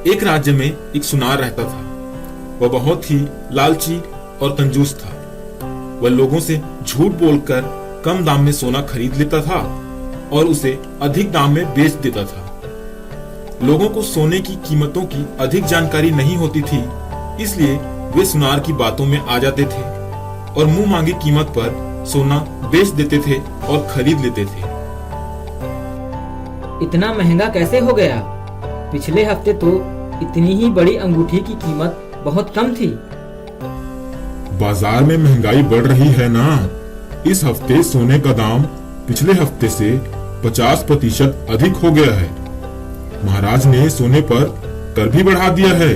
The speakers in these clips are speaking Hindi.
एक राज्य में एक सुनार रहता था। वह बहुत ही लालची और कंजूस था। वह लोगों से झूठ बोलकर कम दाम में सोना खरीद लेता था और उसे अधिक दाम में बेच देता था। लोगों को सोने की कीमतों की अधिक जानकारी नहीं होती थी, इसलिए वे सुनार की बातों में आ जाते थे और मुंह मांगी कीमत पर सोना बेच देते थे और खरीद लेते थे। इतना महंगा कैसे हो गया? पिछले हफ्ते तो इतनी ही बड़ी अंगूठी की कीमत बहुत कम थी। बाजार में महंगाई बढ़ रही है ना। इस हफ्ते सोने का दाम पिछले हफ्ते से 50% अधिक हो गया है। महाराज ने सोने पर कर भी बढ़ा दिया है।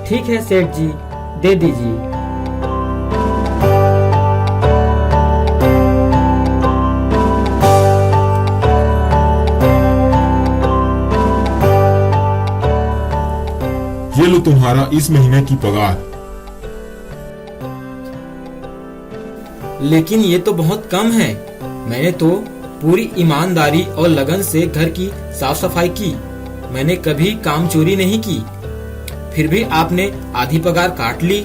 ठीक है सेठ जी, दे दीजिए। ये लो तुम्हारा इस महीने की पगार। लेकिन ये तो बहुत कम है। मैंने तो पूरी ईमानदारी और लगन से घर की साफ सफाई की। मैंने कभी काम चोरी नहीं की। फिर भी आपने आधी पगार काट ली।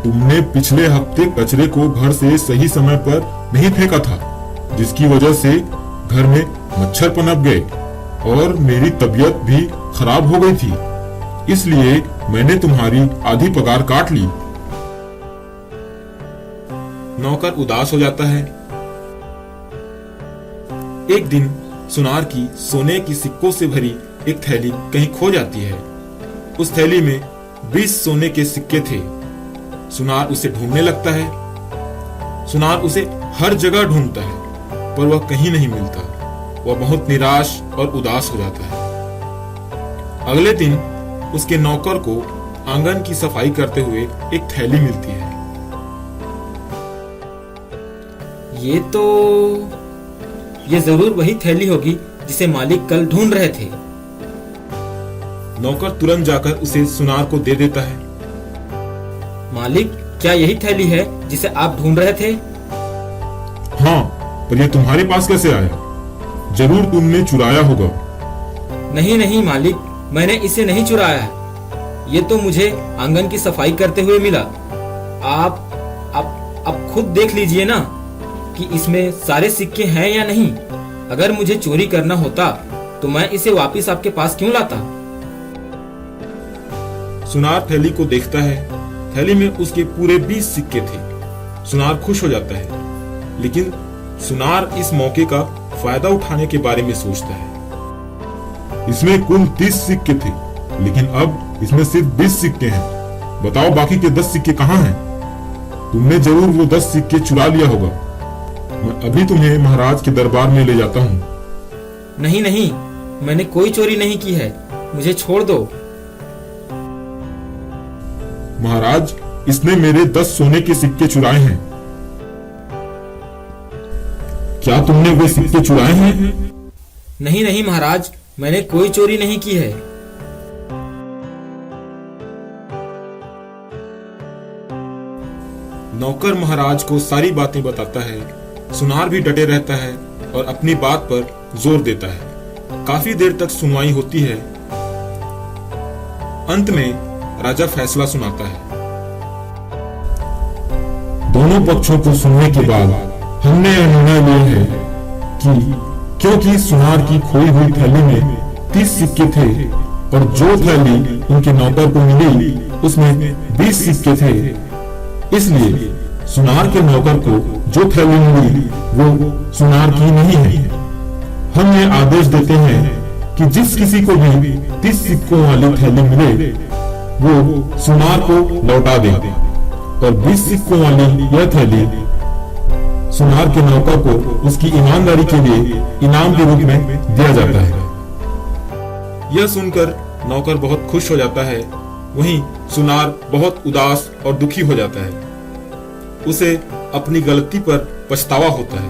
तुमने पिछले हफ्ते कचरे को घर से सही समय पर नहीं फेंका था, जिसकी वजह से घर में मच्छर पनप गए और मेरी तबीयत भी खराब हो गई थी। इसलिए मैंने तुम्हारी आधी पगार काट ली। नौकर उदास हो जाता है। एक दिन सुनार की सोने की सिक्कों से भरी एक थैली कहीं खो जाती है। उस थैली में 20 सोने के सिक्के थे। सुनार उसे ढूंढने लगता है। सुनार उसे हर जगह ढूंढता है, पर वह कहीं नहीं मिलता। वह बहुत निराश और उदास हो जाता है। अगले दिन उसके नौकर को आंगन की सफाई करते हुए एक थैली मिलती है। ये जरूर वही थैली होगी जिसे मालिक कल ढूंढ रहे थे। नौकर तुरंत जाकर उसे सुनार को दे देता है। मालिक, क्या यही थैली है जिसे आप ढूंढ रहे थे? हाँ, पर यह तुम्हारे पास कैसे आया? जरूर तुमने चुराया होगा। नहीं नहीं मालिक, मैंने इसे नहीं चुराया है। ये तो मुझे आंगन की सफाई करते हुए मिला। आप खुद देख लीजिए ना कि इसमें सारे सिक्के हैं या नहीं। अगर मुझे चोरी करना होता तो मैं इसे वापस आपके पास क्यों लाता? सुनार थैली को देखता है। थैली में उसके पूरे 20 सिक्के थे। सुनार खुश हो जाता है, लेकिन सुनार इस मौके का फायदा उठाने के बारे में सोचता है। इसमें कुल 30 सिक्के थे, लेकिन अब इसमें सिर्फ 20 सिक्के हैं। बताओ बाकी के 10 सिक्के कहाँ हैं? तुमने जरूर वो 10 सिक्के चुरा लिया होगा। मैं अभी तुम्हें महाराज के दरबार में ले जाता हूँ। नहीं नहीं, मैंने कोई चोरी नहीं की है। मुझे छोड़ दो। महाराज, इसने मेरे 10 सोने के सिक्के चुराए हैं। क्या तुमने वे सिक्के चुराए हैं? नहीं नहीं महाराज, मैंने कोई चोरी नहीं की है। नौकर महाराज को सारी बातें बताता है। सुनार भी डटे रहता है और अपनी बात पर जोर देता है। काफी देर तक सुनवाई होती है। अंत में राजा फैसला सुनाता है। दोनों पक्षों को सुनने के बाद हमने यह निर्णय लिया है कि क्योंकि सुनार की खोई हुई थैली में 30 सिक्के थे और जो थैली उनके नौकर को मिली उसमें 20 सिक्के थे, इसलिए सुनार के नौकर को जो थैली मिली वो सुनार की नहीं है। हम ये आदेश देते हैं कि जिस किसी को भी 30 सिक्कों वाली थैली मिले वो सुनार को लौटा दे और 20 सिक्कों वाली यह थैली सुनार के नौकर को उसकी ईमानदारी के लिए इनाम के रूप में दिया जाता है। यह सुनकर नौकर बहुत खुश हो जाता है। वहीं सुनार बहुत उदास और दुखी हो जाता है। उसे अपनी गलती पर पछतावा होता है।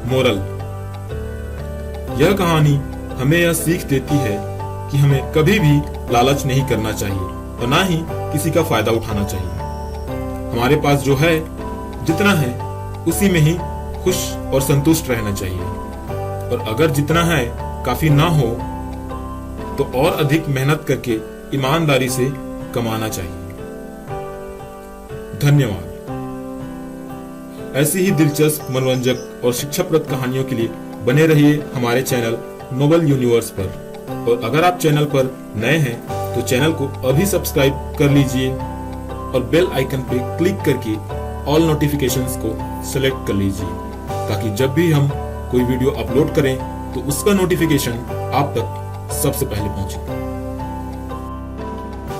मोरल: यह कहानी हमें यह सीख देती है कि हमें कभी भी लालच नहीं करना चाहिए और ना ही किसी का फायदा उठाना चाहिए। हमारे पास जो है, जितना है, उसी में ही खुश और संतुष्ट रहना चाहिए, और अगर जितना है काफी ना हो तो और अधिक मेहनत करके ईमानदारी से कमाना चाहिए। धन्यवाद। ऐसी ही दिलचस्प, मनोरंजक और शिक्षाप्रद कहानियों के लिए बने रहिए हमारे चैनल नोबल यूनिवर्स पर। और अगर आप चैनल पर नए हैं तो चैनल को अभी सब्सक्राइब कर लीजिए और बेल आइकन पे क्लिक करके ऑल नोटिफिकेशंस को सेलेक्ट कर लीजिए, ताकि जब भी हम कोई वीडियो अपलोड करें तो उसका नोटिफिकेशन आप तक सबसे पहले पहुंचे।